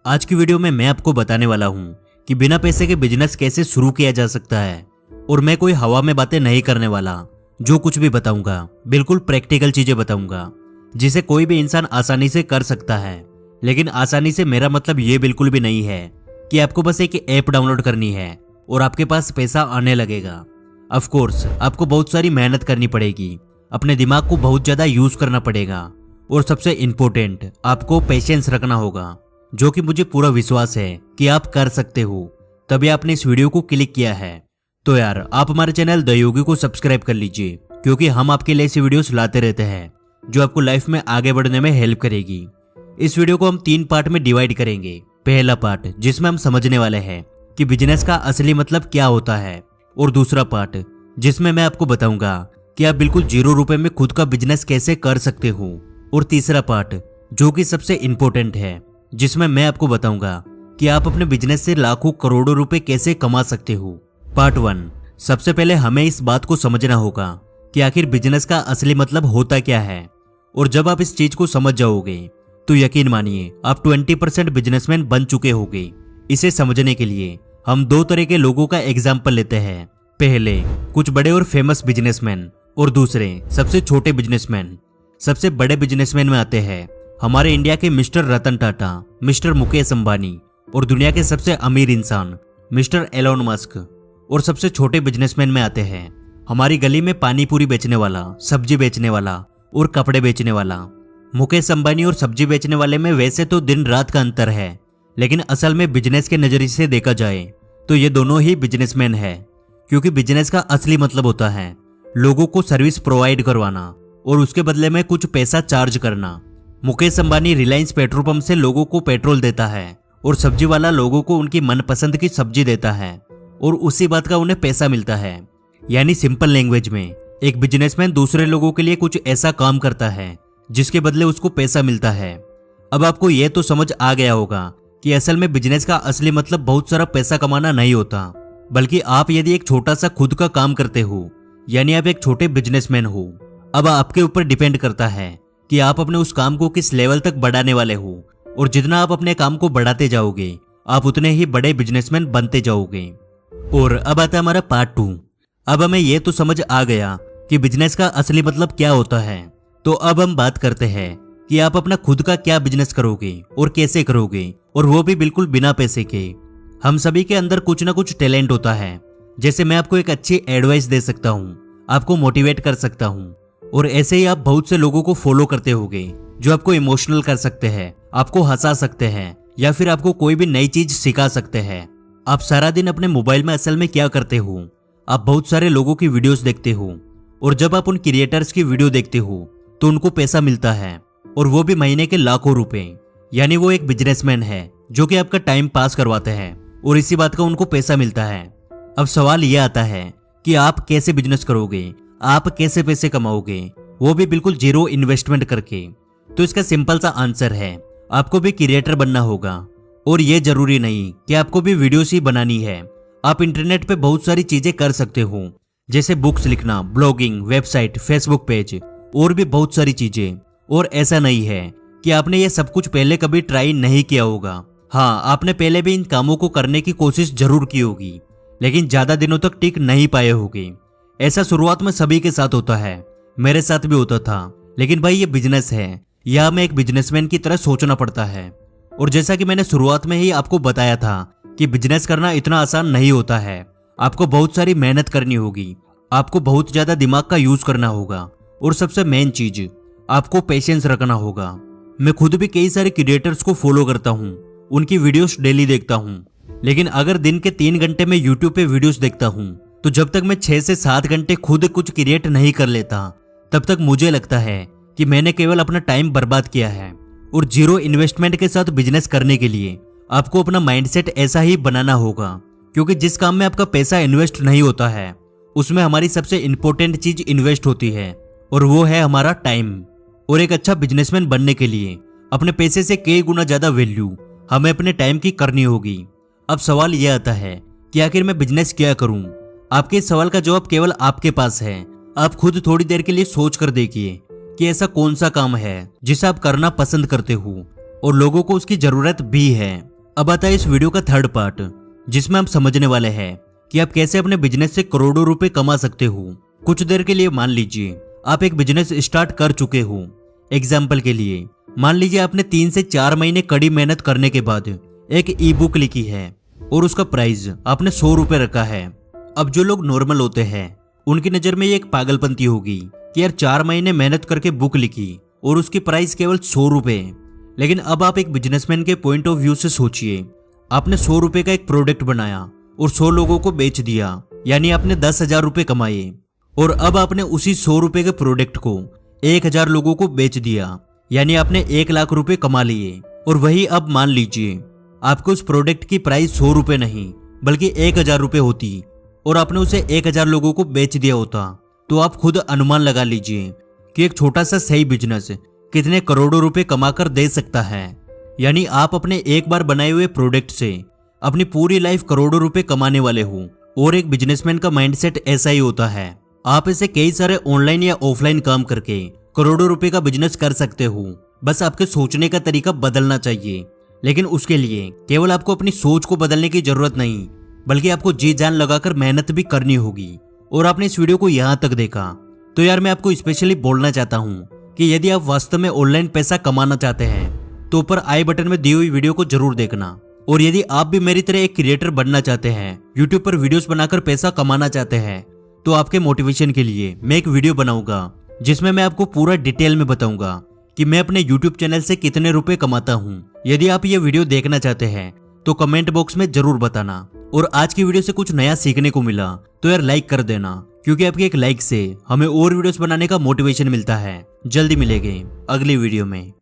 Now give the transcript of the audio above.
आज की वीडियो में मैं आपको बताने वाला हूँ कि बिना पैसे के बिजनेस कैसे शुरू किया जा सकता है। और मैं कोई हवा में बातें नहीं करने वाला। जो कुछ भी बताऊंगा बिल्कुल प्रैक्टिकल चीजें बताऊंगा जिसे कोई भी इंसान आसानी से कर सकता है। लेकिन आसानी से मेरा मतलब ये बिल्कुल भी नहीं है कि आपको बस एक ऐप डाउनलोड करनी है और आपके पास पैसा आने लगेगा। ऑफ कोर्स आपको बहुत सारी मेहनत करनी पड़ेगी, अपने दिमाग को बहुत ज्यादा यूज करना पड़ेगा और सबसे इंपॉर्टेंट आपको पेशेंस रखना होगा, जो कि मुझे पूरा विश्वास है कि आप कर सकते हो। तभी आपने इस वीडियो को क्लिक किया है। तो यार आप हमारे चैनल द योगी को सब्सक्राइब कर लीजिए, क्योंकि हम आपके लिए ऐसी वीडियोस लाते रहते हैं जो आपको लाइफ में आगे बढ़ने में हेल्प करेगी। इस वीडियो को हम 3 पार्ट में डिवाइड करेंगे। पहला पार्ट जिसमें हम समझने वाले हैं कि बिजनेस का असली मतलब क्या होता है, और दूसरा पार्ट जिसमें मैं आपको बताऊंगा कि आप बिल्कुल 0 रुपए में खुद का बिजनेस कैसे कर सकते हो, और तीसरा पार्ट जो कि सबसे इंपॉर्टेंट है जिसमें मैं आपको बताऊंगा कि आप अपने बिजनेस से लाखों करोड़ों रुपए कैसे कमा सकते हो। पार्ट 1। सबसे पहले हमें इस बात को समझना होगा कि आखिर बिजनेस का असली मतलब होता क्या है। और जब आप इस चीज को समझ जाओगे तो यकीन मानिए आप 20% बिजनेसमैन बन चुके होंगे। इसे समझने के लिए हम 2 तरह के लोगों का एग्जाम्पल लेते हैं। पहले कुछ बड़े और फेमस बिजनेसमैन, और दूसरे सबसे छोटे बिजनेसमैन। सबसे बड़े बिजनेसमैन में आते हैं हमारे इंडिया के मिस्टर रतन टाटा, मिस्टर मुकेश अंबानी, और दुनिया के सबसे अमीर इंसान मिस्टर एलोन मस्क। और सबसे छोटे बिजनेसमैन में आते हैं हमारी गली में पानी पूरी बेचने वाला, सब्जी बेचने वाला और कपड़े बेचने वाला। मुकेश अंबानी और सब्जी बेचने वाले में वैसे तो दिन रात का अंतर है, लेकिन असल में बिजनेस के नजरिए से देखा जाए तो ये दोनों ही बिजनेसमैन है। क्योंकि बिजनेस का असली मतलब होता है लोगों को सर्विस प्रोवाइड करवाना और उसके बदले में कुछ पैसा चार्ज करना। मुकेश अंबानी रिलायंस पेट्रोल पंप से लोगों को पेट्रोल देता है और सब्जी वाला लोगों को उनकी मनपसंद की सब्जी देता है और उसी बात का उन्हें पैसा मिलता है। यानी सिंपल लैंग्वेज में एक बिजनेसमैन दूसरे लोगों के लिए कुछ ऐसा काम करता है जिसके बदले उसको पैसा मिलता है। अब आपको यह तो समझ आ गया होगा कि असल में बिजनेस का असली मतलब बहुत सारा पैसा कमाना नहीं होता, बल्कि आप यदि एक छोटा सा खुद का काम करते हो, यानी आप एक छोटे बिजनेसमैन हो। अब आपके ऊपर डिपेंड करता है कि आप अपने उस काम को किस लेवल तक बढ़ाने वाले हो, और जितना आप अपने काम को बढ़ाते जाओगे आप उतने ही बड़े बिजनेसमैन बनते जाओगे। और अब आता है हमारा पार्ट 2। अब हमें यह तो समझ आ गया कि बिजनेस का असली मतलब क्या होता है, तो अब हम बात करते हैं कि आप अपना खुद का क्या बिजनेस करोगे और कैसे करोगे, और वो भी बिल्कुल बिना पैसे के। हम सभी के अंदर कुछ ना कुछ टैलेंट होता है। जैसे मैं आपको एक अच्छी एडवाइस दे सकता हूँ, आपको मोटिवेट कर सकता हूँ, और ऐसे ही आप बहुत से लोगों को फॉलो करते होंगे जो आपको इमोशनल कर सकते हैं, आपको हंसा सकते हैं, या फिर आपको कोई भी नई चीज सिखा सकते हैं। आप सारा दिन अपने मोबाइल में असल में क्या करते हो, आप बहुत सारे लोगों की वीडियोस देखते हो, और जब आप उन क्रिएटर्स की वीडियो देखते हो तो उनको पैसा मिलता है, और वो भी महीने के लाखों रुपए। यानी वो एक बिजनेसमैन है जो कि आपका टाइम पास करवाते हैं और इसी बात का उनको पैसा मिलता है। अब सवाल यह आता है कि आप कैसे बिजनेस करोगे, आप कैसे पैसे कमाओगे, वो भी बिल्कुल 0 इन्वेस्टमेंट करके। तो इसका सिंपल सा आंसर है आपको भी क्रिएटर बनना होगा। और ये जरूरी नहीं कि आपको भी वीडियोस ही बनानी है, आप इंटरनेट पे बहुत सारी चीजें कर सकते हो, जैसे बुक्स लिखना, ब्लॉगिंग, वेबसाइट, फेसबुक पेज, और भी बहुत सारी चीजें। और ऐसा नहीं है कि आपने ये सब कुछ पहले कभी ट्राई नहीं किया होगा। हाँ, आपने पहले भी इन कामों को करने की कोशिश जरूर की होगी, लेकिन ज्यादा दिनों तक टिक नहीं पाए होगे। ऐसा शुरुआत में सभी के साथ होता है, मेरे साथ भी होता था। लेकिन भाई ये बिजनेस है, यह हमें एक बिजनेसमैन की तरह सोचना पड़ता है। और जैसा कि मैंने शुरुआत में ही आपको बताया था कि बिजनेस करना इतना आसान नहीं होता है। आपको बहुत सारी मेहनत करनी होगी, आपको बहुत ज्यादा दिमाग का यूज करना होगा, और सबसे मेन चीज आपको पेशेंस रखना होगा। मैं खुद भी कई सारे क्रिएटर्स को फॉलो करता हूँ, उनकी वीडियोस डेली देखता हूँ। लेकिन अगर दिन के 3 घंटे में यूट्यूब पे वीडियोस देखता हूँ, तो जब तक मैं 6 से 7 घंटे खुद कुछ क्रिएट नहीं कर लेता, तब तक मुझे लगता है कि मैंने केवल अपना टाइम बर्बाद किया है। और 0 इन्वेस्टमेंट के साथ बिजनेस करने के लिए आपको अपना माइंडसेट ऐसा ही बनाना होगा, क्योंकि जिस काम में आपका पैसा इन्वेस्ट नहीं होता है उसमें हमारी सबसे इंपॉर्टेंट चीज इन्वेस्ट होती है, और वो है हमारा टाइम। और एक अच्छा बिजनेसमैन बनने के लिए अपने पैसे से कई गुना ज्यादा वैल्यू हमें अपने टाइम की करनी होगी। अब सवाल यह आता है कि आखिर मैं बिजनेस क्या करूं? आपके इस सवाल का जवाब केवल आपके पास है। आप खुद थोड़ी देर के लिए सोच कर देखिए कि ऐसा कौन सा काम है जिसे आप करना पसंद करते हो और लोगों को उसकी जरूरत भी है। अब आता है इस वीडियो का थर्ड पार्ट, जिसमें हम समझने वाले हैं कि आप कैसे अपने बिजनेस से करोड़ों रुपए कमा सकते हो। कुछ देर के लिए मान लीजिए आप एक बिजनेस स्टार्ट कर चुके हो। एग्जाम्पल के लिए मान लीजिए आपने 3 से 4 महीने कड़ी मेहनत करने के बाद एक ई बुक लिखी है और उसका प्राइस आपने 100 रुपए रखा है। अब जो लोग नॉर्मल होते हैं उनकी नजर में ये एक पागलपंती होगी कि यार 4 महीने मेहनत करके बुक लिखी और उसकी प्राइस केवल 100 रुपए। लेकिन अब आप एक बिजनेसमैन के पॉइंट ऑफ व्यू से सोचिए, आपने 100 रुपए का एक प्रोडक्ट बनाया और 100 लोगों को बेच दिया, यानी आपने 10,000 रुपए कमाए। और अब आपने उसी 100 रुपए के प्रोडक्ट को 1,000 लोगों को बेच दिया, यानी आपने 1 लाख रुपए कमा लिए। और वही अब मान लीजिए आपको उस प्रोडक्ट की प्राइस 100 रुपए नहीं बल्कि 1,000 रुपए होती और आपने उसे 1,000 लोगों को बेच दिया होता, तो आप खुद अनुमान लगा लीजिए कि एक छोटा सा सही बिजनेस कितने करोड़ों रुपए कमाकर दे सकता है। यानी आप अपने एक बार बनाए हुए प्रोडक्ट से अपनी पूरी लाइफ करोड़ों रुपए कमाने वाले हो। और एक बिजनेसमैन का माइंडसेट ऐसा ही होता है। आप ऐसे कई सारे ऑनलाइन या ऑफलाइन काम करके करोड़ों रुपए का बिजनेस कर सकते हो। बस आपके सोचने का तरीका बदलना चाहिए। लेकिन उसके लिए केवल आपको अपनी सोच को बदलने की जरूरत नहीं, बल्कि आपको जी जान लगाकर मेहनत भी करनी होगी। और आपने इस वीडियो को यहाँ तक देखा तो यार मैं आपको स्पेशली बोलना चाहता हूँ कि यदि आप वास्तव में ऑनलाइन पैसा कमाना चाहते हैं तो ऊपर आई बटन में दी हुई वीडियो को जरूर देखना। और यदि आप भी मेरी तरह एक क्रिएटर बनना चाहते हैं, यूट्यूब पर वीडियोस बनाकर पैसा कमाना चाहते हैं, तो आपके मोटिवेशन के लिए मैं एक वीडियो बनाऊंगा जिसमें मैं आपको पूरा डिटेल में बताऊंगा कि मैं अपने यूट्यूब चैनल से कितने रुपए कमाता हूँ। यदि आप ये वीडियो देखना चाहते हैं तो कमेंट बॉक्स में जरूर बताना। और आज की वीडियो से कुछ नया सीखने को मिला तो यार लाइक कर देना, क्योंकि आपके एक लाइक से हमें और वीडियोस बनाने का मोटिवेशन मिलता है। जल्दी मिलेंगे अगली वीडियो में।